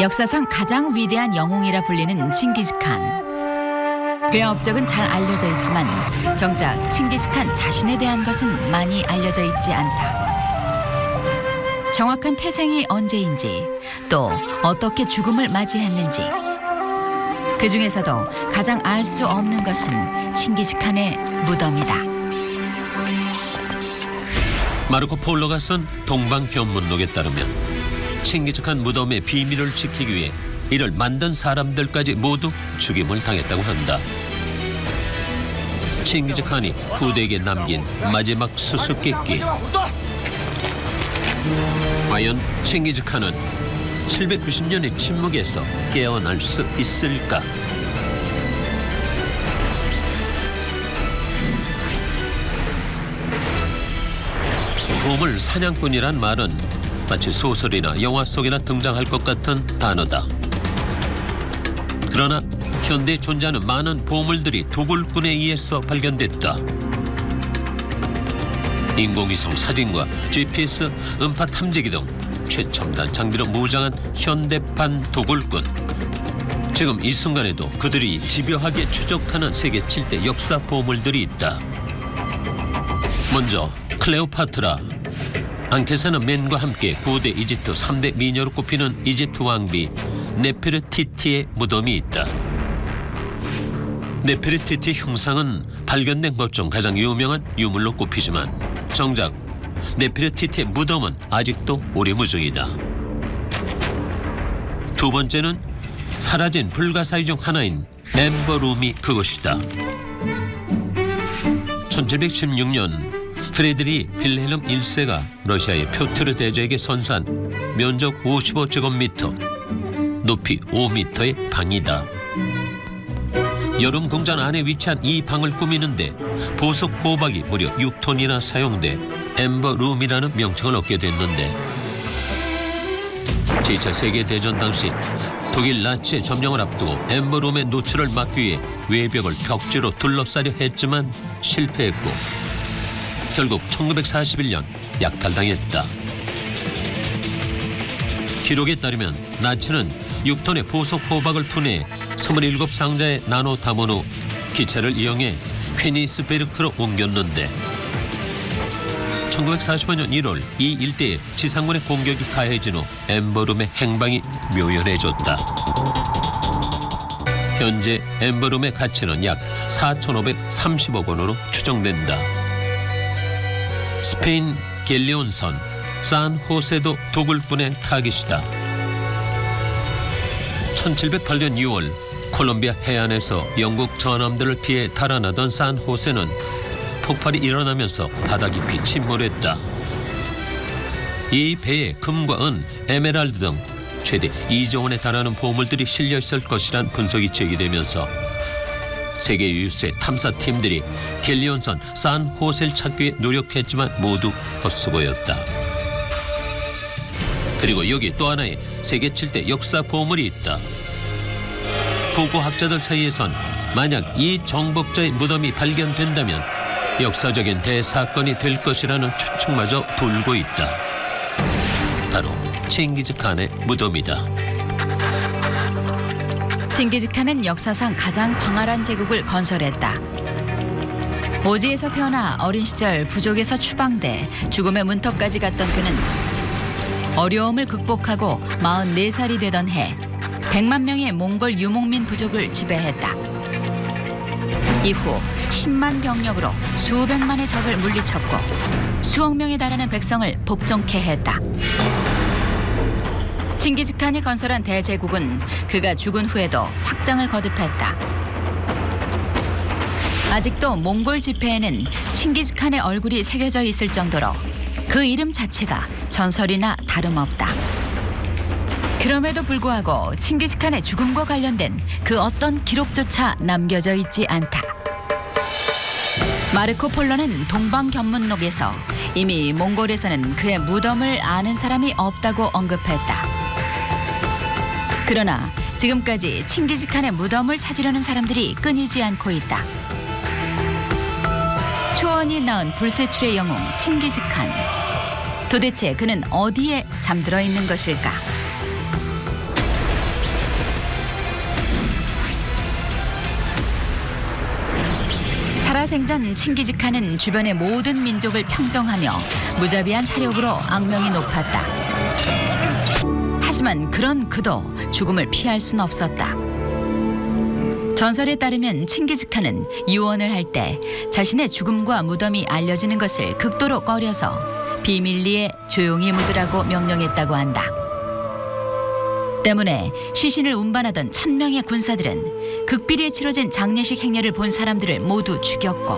역사상 가장 위대한 영웅이라 불리는 칭기즈칸. 그의 업적은 잘 알려져 있지만 정작 칭기즈칸 자신에 대한 것은 많이 알려져 있지 않다. 정확한 태생이 언제인지 또 어떻게 죽음을 맞이했는지 그 중에서도 가장 알 수 없는 것은 칭기즈칸의 무덤이다. 마르코 폴로가 쓴 동방견문록에 따르면 칭기즈칸 무덤의 비밀을 지키기 위해 이를 만든 사람들까지 모두 죽임을 당했다고 한다. 칭기즈칸이 후대에게 남긴 마지막 수수께끼. 과연 칭기즈칸은 790년의 침묵에서 깨어날 수 있을까? 보물 사냥꾼이란 말은 마치 소설이나 영화 속에나 등장할 것 같은 단어다. 그러나 현대에 존재하는 많은 보물들이 도굴꾼에 의해서 발견됐다. 인공위성 사진과 GPS, 음파 탐지기 등 최첨단 장비로 무장한 현대판 도굴꾼. 지금 이 순간에도 그들이 집요하게 추적하는 세계 7대 역사 보물들이 있다. 먼저 클레오파트라. 안케세나 맨과 함께 고대 이집트 3대 미녀로 꼽히는 이집트 왕비 네페르티티의 무덤이 있다. 네페르티티의 흉상은 발견된 것 중 가장 유명한 유물로 꼽히지만 정작 네페르티티의 무덤은 아직도 오리무중이다. 두 번째는 사라진 불가사의 중 하나인 엠버룸이 그것이다. 1716년 프레드리 빌헬름 1세가 러시아의 표트르 대제에게 선사한 면적 55제곱미터, 높이 5m의 방이다. 여름 궁전 안에 위치한 이 방을 꾸미는데 보석 호박이 무려 6톤이나 사용돼 엠버룸이라는 명칭을 얻게 됐는데 제2차 세계대전 당시 독일 나치의 점령을 앞두고 엠버룸의 노출을 막기 위해 외벽을 벽지로 둘러싸려 했지만 실패했고 결국 1941년 약탈당했다. 기록에 따르면 나치는 6톤의 보석 호박을 분해해 27상자에 나눠 담은 후 기차를 이용해 퀘니스베르크로 옮겼는데 1945년 1월 이 일대에 지상군의 공격이 가해진 후 엠버룸의 행방이 묘연해졌다. 현재 엠버룸의 가치는 약 4,530억 원으로 추정된다. 스페인 갤리온선 산호세도 도굴꾼의 타깃이다. 1708년 6월 콜롬비아 해안에서 영국 전함들을 피해 달아나던 산호세는 폭발이 일어나면서 바다 깊이 침몰했다. 이 배에 금과 은, 에메랄드 등 최대 2조 원에 달하는 보물들이 실려 있을 것이란 분석이 제기되면서 세계 유수의 탐사팀들이 갤리온선 산호세를 찾기 위해 노력했지만 모두 헛수고였다. 그리고 여기 또 하나의 세계 7대 역사 보물이 있다. 보고학자들 사이에선 만약 이 정복자의 무덤이 발견된다면 역사적인 대사건이 될 것이라는 추측마저 돌고 있다. 바로 칭기즈칸의 무덤이다. 칭기즈칸은 역사상 가장 광활한 제국을 건설했다. 오지에서 태어나 어린 시절 부족에서 추방돼 죽음의 문턱까지 갔던 그는 어려움을 극복하고 44살이 되던 해 100만 명의 몽골 유목민 부족을 지배했다. 이후 10만 병력으로 수백만의 적을 물리쳤고 수억 명에 달하는 백성을 복종케 했다. 칭기즈칸이 건설한 대제국은 그가 죽은 후에도 확장을 거듭했다. 아직도 몽골 지폐에는 칭기즈칸의 얼굴이 새겨져 있을 정도로 그 이름 자체가 전설이나 다름없다. 그럼에도 불구하고 칭기즈칸의 죽음과 관련된 그 어떤 기록조차 남겨져 있지 않다. 마르코 폴로는 동방견문록에서 이미 몽골에서는 그의 무덤을 아는 사람이 없다고 언급했다. 그러나 지금까지 칭기즈칸의 무덤을 찾으려는 사람들이 끊이지 않고 있다. 초원이 낳은 불세출의 영웅 칭기즈칸. 도대체 그는 어디에 잠들어 있는 것일까? 살아생전 칭기즈칸은 주변의 모든 민족을 평정하며 무자비한 사력으로 악명이 높았다. 하지만 그런 그도 죽음을 피할 수는 없었다. 전설에 따르면 칭기즈칸은 유언을 할 때 자신의 죽음과 무덤이 알려지는 것을 극도로 꺼려서 비밀리에 조용히 묻으라고 명령했다고 한다. 때문에 시신을 운반하던 1000명의 군사들은 극비리에 치러진 장례식 행렬을 본 사람들을 모두 죽였고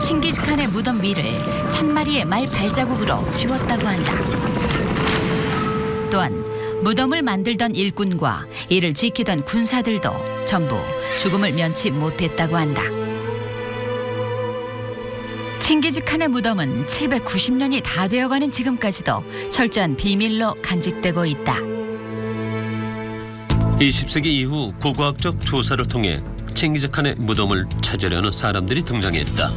칭기즈칸의 무덤 위를 1000마리의 말 발자국으로 지웠다고 한다. 또한 무덤을 만들던 일꾼과 이를 지키던 군사들도 전부 죽음을 면치 못했다고 한다. 칭기즈칸의 무덤은 790년이 다 되어가는 지금까지도 철저한 비밀로 간직되고 있다. 20세기 이후 고고학적 조사를 통해 칭기즈칸의 무덤을 찾으려는 사람들이 등장했다.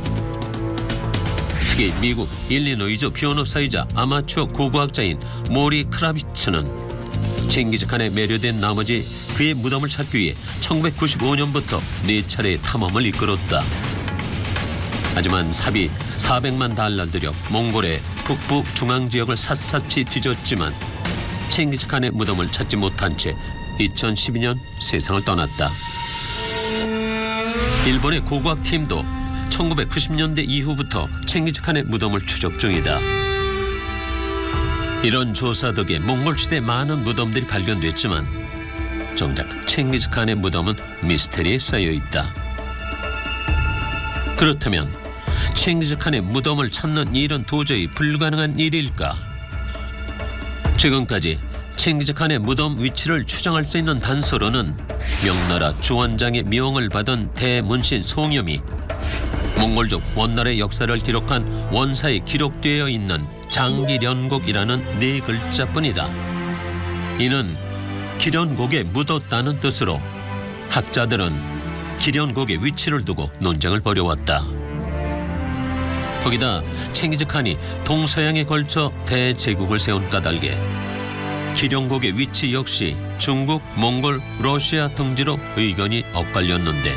특히 미국 일리노이주 변호사이자 아마추어 고고학자인 모리 크라비츠는 칭기즈칸에 매료된 나머지 그의 무덤을 찾기 위해 1995년부터 4차례의 탐험을 이끌었다. 하지만 사비 400만 달러 들여 몽골의 북부 중앙 지역을 샅샅이 뒤졌지만 칭기즈칸의 무덤을 찾지 못한 채 2012년 세상을 떠났다. 일본의 고고학 팀도 1990년대 이후부터 칭기즈칸의 무덤을 추적 중이다. 이런 조사 덕에 몽골 시대 많은 무덤들이 발견됐지만 정작 칭기즈칸의 무덤은 미스테리에 쌓여 있다. 그렇다면 칭기즈칸의 무덤을 찾는 일은 도저히 불가능한 일일까? 지금까지 칭기즈칸의 무덤 위치를 추정할 수 있는 단서로는 명나라 주원장의 명을 받은 대문신 송염이 몽골족 원나라의 역사를 기록한 원사에 기록되어 있는 장기련곡이라는 4글자뿐이다. 이는 기련곡에 묻었다는 뜻으로 학자들은 기련곡의 위치를 두고 논쟁을 벌여왔다. 거기다 칭기즈칸이 동서양에 걸쳐 대제국을 세운 까닭에 기련곡의 위치 역시 중국, 몽골, 러시아 등지로 의견이 엇갈렸는데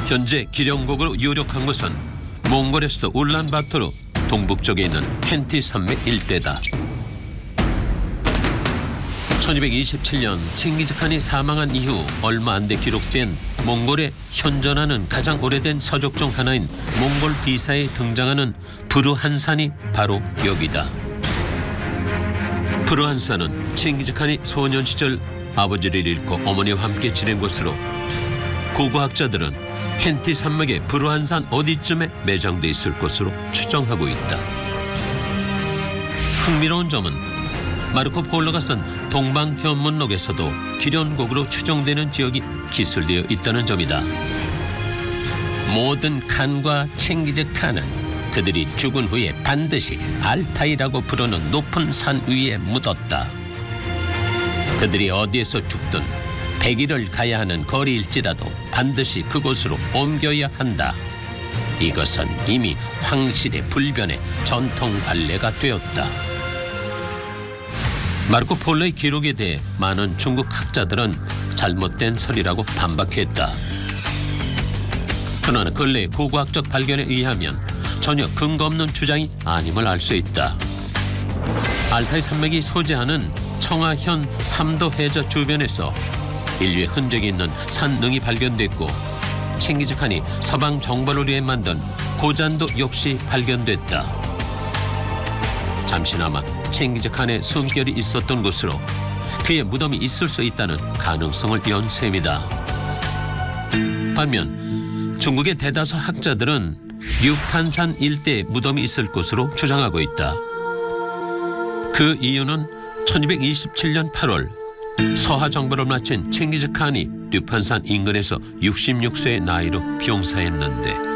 현재 기련곡으로 유력한 것은 몽골에서도 울란바토르 동북쪽에 있는 헨티 산맥 일대다. 1227년 칭기즈칸이 사망한 이후 얼마 안 돼 기록된 몽골에 현존하는 가장 오래된 서적 중 하나인 몽골 비사에 등장하는 부르한산이 바로 여기다. 부르한산은 칭기즈칸이 소년 시절 아버지를 잃고 어머니와 함께 지낸 곳으로 고고학자들은 헨티 산맥의 부르한산 어디쯤에 매장돼 있을 것으로 추정하고 있다. 흥미로운 점은 마르코 폴로가 쓴 동방현문록에서도 기련곡으로 추정되는 지역이 기술되어 있다는 점이다. 모든 칸과 칭기즈칸은 그들이 죽은 후에 반드시 알타이라고 부르는 높은 산 위에 묻었다. 그들이 어디에서 죽든 100일을 가야 하는 거리일지라도 반드시 그곳으로 옮겨야 한다. 이것은 이미 황실의 불변의 전통 관례가 되었다. 마르코 폴로의 기록에 대해 많은 중국 학자들은 잘못된 설이라고 반박했다. 그러나 근래 고고학적 발견에 의하면 전혀 근거 없는 주장이 아님을 알 수 있다. 알타이 산맥이 소재하는 청하현 3도 해저 주변에서 인류의 흔적이 있는 산릉이 발견됐고 칭기즈칸이 서방 정벌을 위해 만든 고잔도 역시 발견됐다. 잠시나마 칭기즈칸의 숨결이 있었던 곳으로 그의 무덤이 있을 수 있다는 가능성을 연 셈이다. 반면 중국의 대다수 학자들은 유판산 일대에 무덤이 있을 것으로 주장하고 있다. 그 이유는 1227년 8월 서하 정벌을 마친 칭기즈칸이 류판산 인근에서 66세의 나이로 병사했는데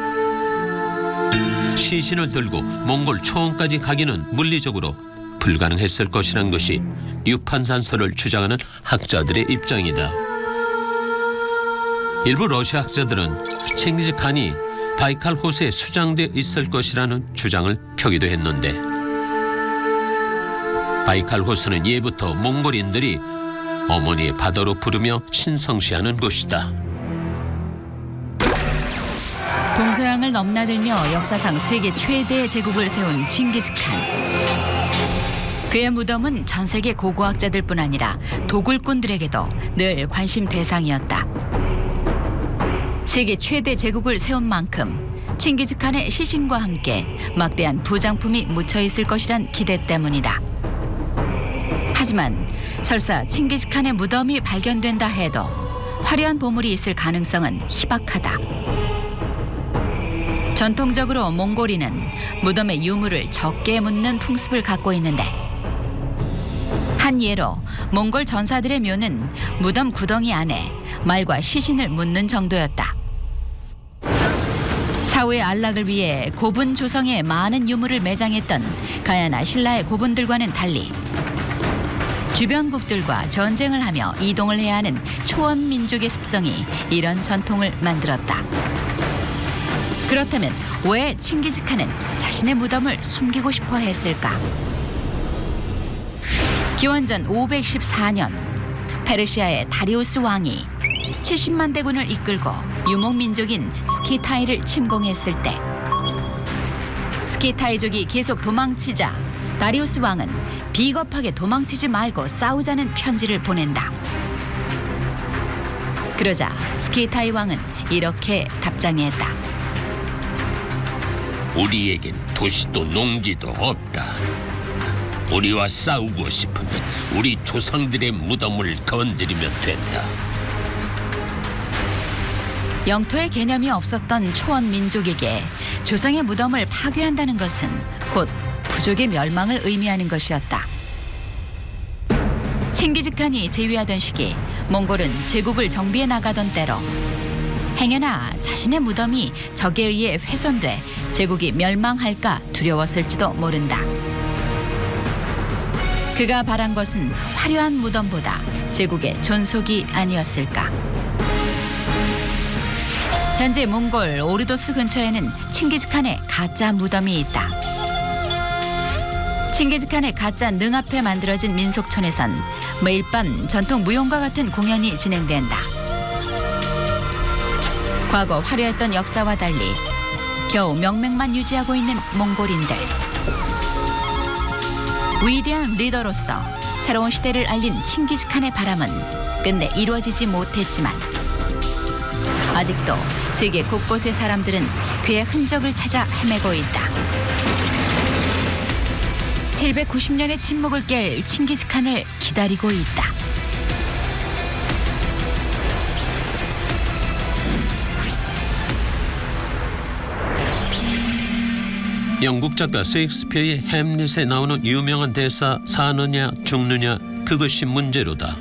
시신을 들고 몽골 초원까지 가기는 물리적으로 불가능했을 것이란 것이 류판산설을 주장하는 학자들의 입장이다. 일부 러시아 학자들은 칭기즈칸이 바이칼 호수에 수장되어 있을 것이라는 주장을 펴기도 했는데 바이칼 호수는 예부터 몽골인들이 어머니의 바다로 부르며 신성시하는 곳이다. 동서양을 넘나들며 역사상 세계 최대의 제국을 세운 칭기즈칸. 그의 무덤은 전 세계 고고학자들뿐 아니라 도굴꾼들에게도 늘 관심 대상이었다. 세계 최대 제국을 세운 만큼 칭기즈칸의 시신과 함께 막대한 부장품이 묻혀 있을 것이란 기대 때문이다. 하지만 설사 칭기즈칸의 무덤이 발견된다 해도 화려한 보물이 있을 가능성은 희박하다. 전통적으로 몽골인은 무덤의 유물을 적게 묻는 풍습을 갖고 있는데 한 예로 몽골 전사들의 묘는 무덤 구덩이 안에 말과 시신을 묻는 정도였다. 사후의 안락을 위해 고분 조성에 많은 유물을 매장했던 가야나 신라의 고분들과는 달리 주변국들과 전쟁을 하며 이동을 해야 하는 초원 민족의 습성이 이런 전통을 만들었다. 그렇다면 왜 칭기즈칸은 자신의 무덤을 숨기고 싶어 했을까? 기원전 514년 페르시아의 다리우스 왕이 70만 대군을 이끌고 유목민족인 스키타이를 침공했을 때 스키타이족이 계속 도망치자 다리우스 왕은 비겁하게 도망치지 말고 싸우자는 편지를 보낸다. 그러자 스키타이 왕은 이렇게 답장했다. 우리에겐 도시도 농지도 없다. 우리와 싸우고 싶으면 우리 조상들의 무덤을 건드리면 된다. 영토의 개념이 없었던 초원 민족에게 조상의 무덤을 파괴한다는 것은 곧 부족의 멸망을 의미하는 것이었다. 칭기즈칸이 제위하던 시기 몽골은 제국을 정비해 나가던 때로 행여나 자신의 무덤이 적에 의해 훼손돼 제국이 멸망할까 두려웠을지도 모른다. 그가 바란 것은 화려한 무덤보다 제국의 존속이 아니었을까. 현재 몽골 오르도스 근처에는 칭기즈칸의 가짜 무덤이 있다. 칭기즈칸의 가짜 능 앞에 만들어진 민속촌에선 매일 밤 전통 무용과 같은 공연이 진행된다. 과거 화려했던 역사와 달리 겨우 명맥만 유지하고 있는 몽골인들. 위대한 리더로서 새로운 시대를 알린 칭기즈칸의 바람은 끝내 이루어지지 못했지만 아직도 세계 곳곳의 사람들은 그의 흔적을 찾아 헤매고 있다. 790년의 침묵을 깰 칭기즈칸을 기다리고 있다. 영국 작가 셰익스피어의 햄릿에 나오는 유명한 대사 사느냐 죽느냐 그것이 문제로다.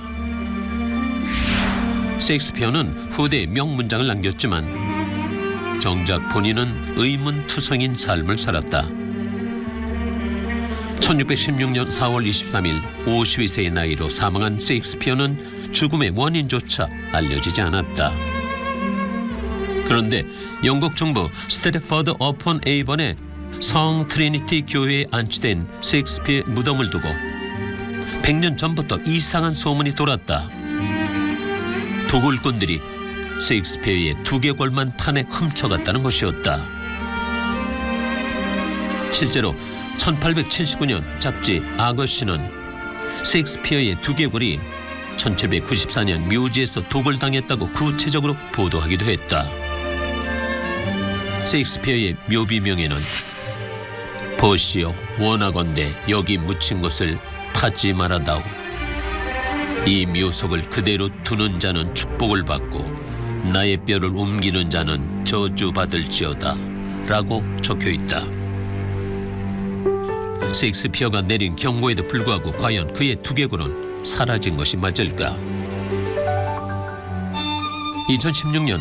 셰익스피어는 후대에 명문장을 남겼지만 정작 본인은 의문투성인 삶을 살았다. 1616년 4월 23일 52세의 나이로 사망한 셰익스피어는 죽음의 원인조차 알려지지 않았다. 그런데 영국 정부 스테드포드 어폰 에이번에 성 트리니티 교회에 안치된 셰익스피어의 무덤을 두고 100년 전부터 이상한 소문이 돌았다. 도굴꾼들이 셰익스피어의 두개골만 판에 훔쳐갔다는 것이었다. 실제로 1879년 잡지 아거시는 셰익스피어의 두개골이 1794년 묘지에서 도굴당했다고 구체적으로 보도하기도 했다. 셰익스피어의 묘비명에는 보시오 원하건대 여기 묻힌 것을 파지 말아다오. 이 묘석을 그대로 두는 자는 축복을 받고 나의 뼈를 옮기는 자는 저주받을지어다 라고 적혀있다. 셰익스피어가 내린 경고에도 불구하고 과연 그의 두개골은 사라진 것이 맞을까? 2016년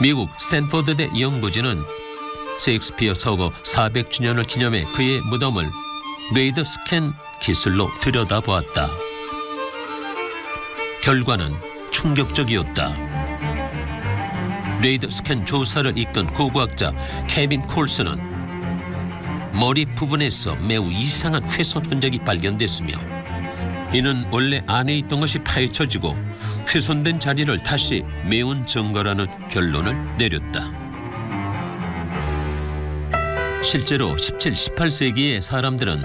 미국 스탠포드대 연구진은 셰익스피어 서거 400주년을 기념해 그의 무덤을 뇌이드 스캔 기술로 들여다보았다. 결과는 충격적이었다. 뇌이드 스캔 조사를 이끈 고고학자 케빈 콜슨은 머리 부분에서 매우 이상한 훼손 흔적이 발견됐으며 이는 원래 안에 있던 것이 파헤쳐지고 훼손된 자리를 다시 메운 증거라는 결론을 내렸다. 실제로 17, 18세기의 사람들은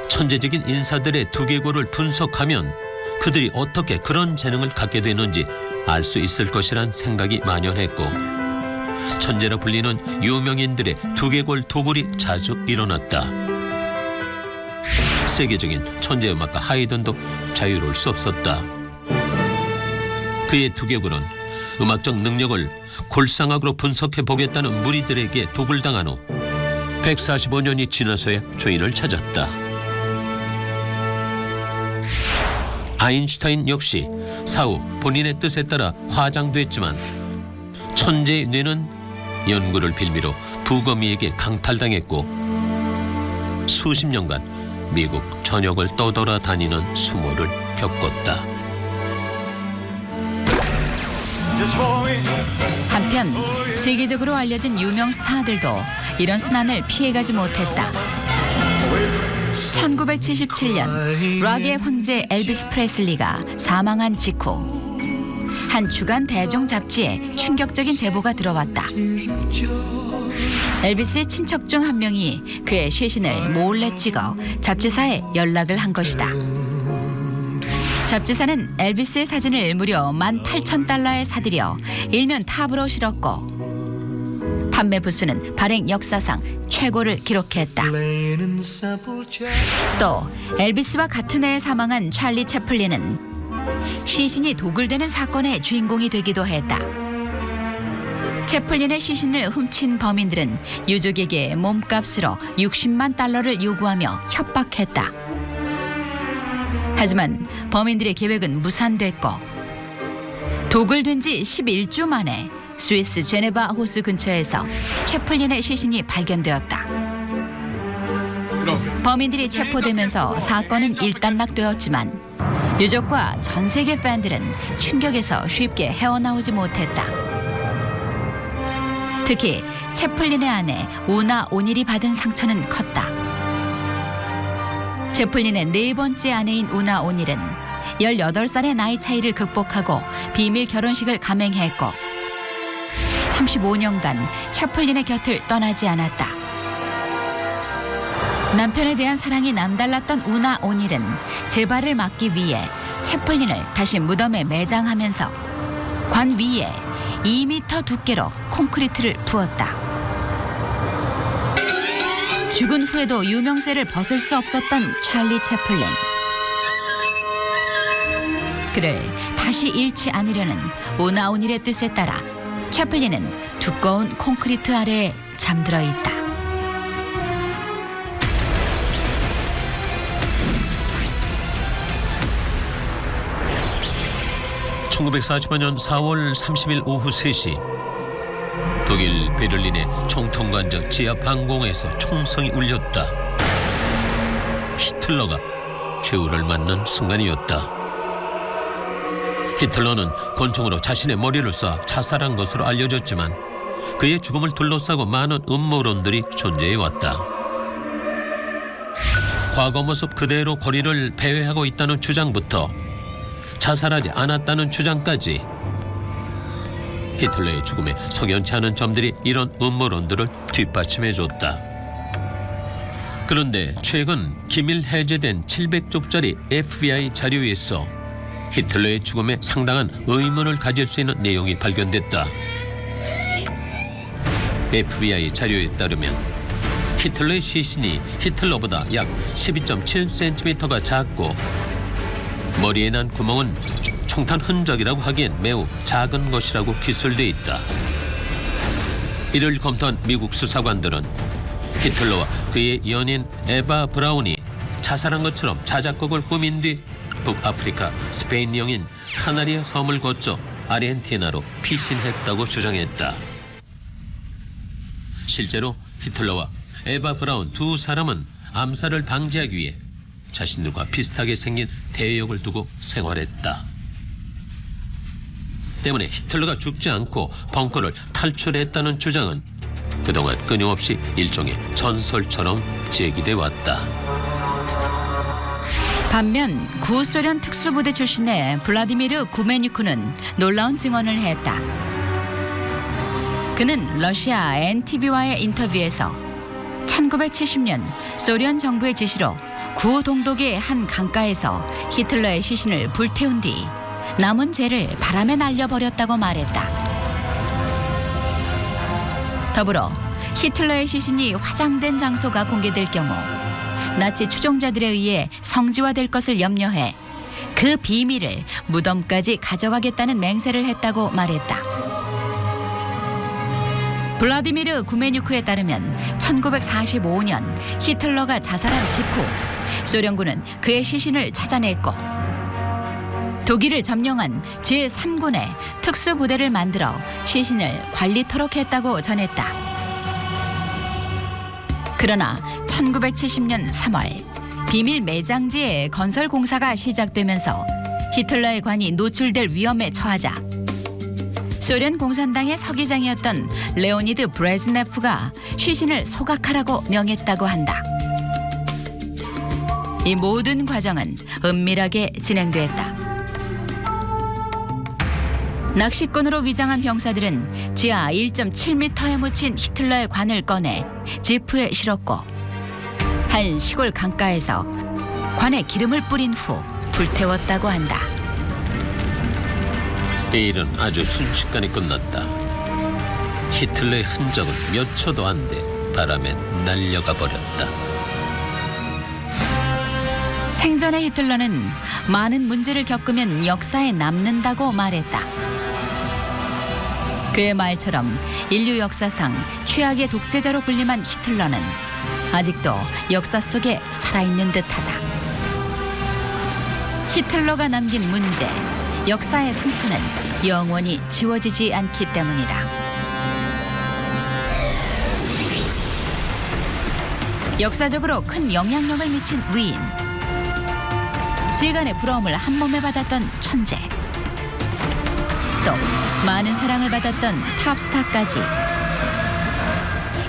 천재적인 인사들의 두개골을 분석하면 그들이 어떻게 그런 재능을 갖게 되는지 알 수 있을 것이란 생각이 만연했고, 천재라 불리는 유명인들의 두개골 도굴이 자주 일어났다. 세계적인 천재음악가 하이든도 자유로울 수 없었다. 그의 두개골은 음악적 능력을 골상학으로 분석해 보겠다는 무리들에게 도굴당한 후 145년이 지나서야 주인을 찾았다. 아인슈타인 역시 사후 본인의 뜻에 따라 화장됐지만 천재의 뇌는 연구를 빌미로 부검이에게 강탈당했고 수십 년간 미국 전역을 떠돌아다니는 수모를 겪었다. 한편 세계적으로 알려진 유명 스타들도 이런 순환을 피해가지 못했다. 1977년 락의 황제 엘비스 프레슬리가 사망한 직후 한 주간 대중 잡지에 충격적인 제보가 들어왔다. 엘비스의 친척 중 한 명이 그의 시신을 몰래 찍어 잡지사에 연락을 한 것이다. 잡지사는 엘비스의 사진을 무려 18,000달러에 사들여 일면 탑으로 실었고 판매 부수는 발행 역사상 최고를 기록했다. 또 엘비스와 같은 해에 사망한 찰리 채플린은 시신이 도굴되는 사건의 주인공이 되기도 했다. 채플린의 시신을 훔친 범인들은 유족에게 몸값으로 60만 달러를 요구하며 협박했다. 하지만 범인들의 계획은 무산됐고 도굴된 지 11주 만에 스위스 제네바 호수 근처에서 채플린의 시신이 발견되었다. 범인들이 체포되면서 사건은 일단락되었지만 유족과 전 세계 팬들은 충격에서 쉽게 헤어나오지 못했다. 특히 채플린의 아내 우나 오닐이 받은 상처는 컸다. 채플린의 네 번째 아내인 우나 오닐은 18살의 나이 차이를 극복하고 비밀 결혼식을 감행했고 35년간 채플린의 곁을 떠나지 않았다. 남편에 대한 사랑이 남달랐던 우나 오닐은 재발을 막기 위해 채플린을 다시 무덤에 매장하면서 관 위에 2m 두께로 콘크리트를 부었다. 죽은 후에도 유명세를 벗을 수 없었던 찰리 채플린. 그를 다시 잃지 않으려는 우나 오닐의 뜻에 따라 채플린은 두꺼운 콘크리트 아래에 잠들어 있다. (1945년 4월 30일) 오후 3시 독일 베를린의 총통관저 지하 방공에서 총성이 울렸다. 히틀러가 최후를 맞는 순간이었다. 히틀러는 권총으로 자신의 머리를 쏴 자살한 것으로 알려졌지만 그의 죽음을 둘러싸고 많은 음모론들이 존재해왔다. 과거 모습 그대로 거리를 배회하고 있다는 주장부터 자살하지 않았다는 주장까지 히틀러의 죽음에 석연치 않은 점들이 이런 음모론들을 뒷받침해줬다. 그런데 최근 기밀 해제된 700쪽짜리 FBI 자료에서 히틀러의 죽음에 상당한 의문을 가질 수 있는 내용이 발견됐다. FBI 자료에 따르면 히틀러의 시신이 히틀러보다 약 12.7cm가 작고 머리에 난 구멍은 총탄 흔적이라고 하기엔 매우 작은 것이라고 기술돼 있다. 이를 검토한 미국 수사관들은 히틀러와 그의 연인 에바 브라운이 자살한 것처럼 자작극을 꾸민 뒤 북아프리카 스페인령인 카나리아 섬을 거쳐 아르헨티나로 피신했다고 주장했다. 실제로 히틀러와 에바 브라운 두 사람은 암살을 방지하기 위해 자신들과 비슷하게 생긴 대역을 두고 생활했다. 때문에 히틀러가 죽지 않고 벙커를 탈출했다는 주장은 그동안 끊임없이 일종의 전설처럼 제기돼 왔다. 반면 구소련 특수부대 출신의 블라디미르 구메뉴크는 놀라운 증언을 했다. 그는 러시아 NTV와의 인터뷰에서 1970년 소련 정부의 지시로 구동독의 한 강가에서 히틀러의 시신을 불태운 뒤 남은 재를 바람에 날려버렸다고 말했다. 더불어 히틀러의 시신이 화장된 장소가 공개될 경우 나치 추종자들에 의해 성지화될 것을 염려해 그 비밀을 무덤까지 가져가겠다는 맹세를 했다고 말했다. 블라디미르 구메뉴크에 따르면 1945년 히틀러가 자살한 직후 소련군은 그의 시신을 찾아냈고 독일을 점령한 제3군의 특수부대를 만들어 시신을 관리토록 했다고 전했다. 그러나 1970년 3월 비밀 매장지의 건설 공사가 시작되면서 히틀러의 관이 노출될 위험에 처하자 소련 공산당의 서기장이었던 레오니드 브레즈네프가 시신을 소각하라고 명했다고 한다. 이 모든 과정은 은밀하게 진행됐다. 낚시꾼으로 위장한 병사들은 지하 1.7m에 묻힌 히틀러의 관을 꺼내 지프에 실었고 한 시골 강가에서 관에 기름을 뿌린 후 불태웠다고 한다. 이 일은 아주 순식간에 끝났다. 히틀러의 흔적은 몇 초도 안 돼 바람에 날려가 버렸다. 생전의 히틀러는 많은 문제를 겪으면 역사에 남는다고 말했다. 그의 말처럼 인류 역사상 최악의 독재자로 군림한 히틀러는 아직도 역사 속에 살아있는 듯하다. 히틀러가 남긴 문제, 역사의 상처는 영원히 지워지지 않기 때문이다. 역사적으로 큰 영향력을 미친 위인, 세간의 부러움을 한 몸에 받았던 천재, 또 많은 사랑을 받았던 탑스타까지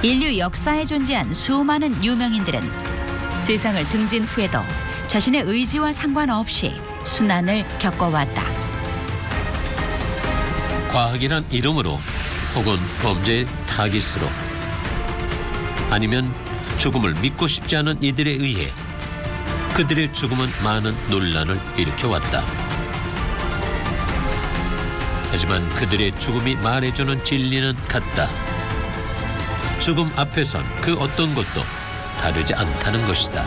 인류 역사에 존재한 수많은 유명인들은 세상을 등진 후에도 자신의 의지와 상관없이 순환을 겪어왔다. 과학이란 이름으로 혹은 범죄의 타깃으로 아니면 죽음을 믿고 싶지 않은 이들에 의해 그들의 죽음은 많은 논란을 일으켜왔다. 하지만 그들의 죽음이 말해주는 진리는 같다. 죽음 앞에선 그 어떤 것도 다르지 않다는 것이다.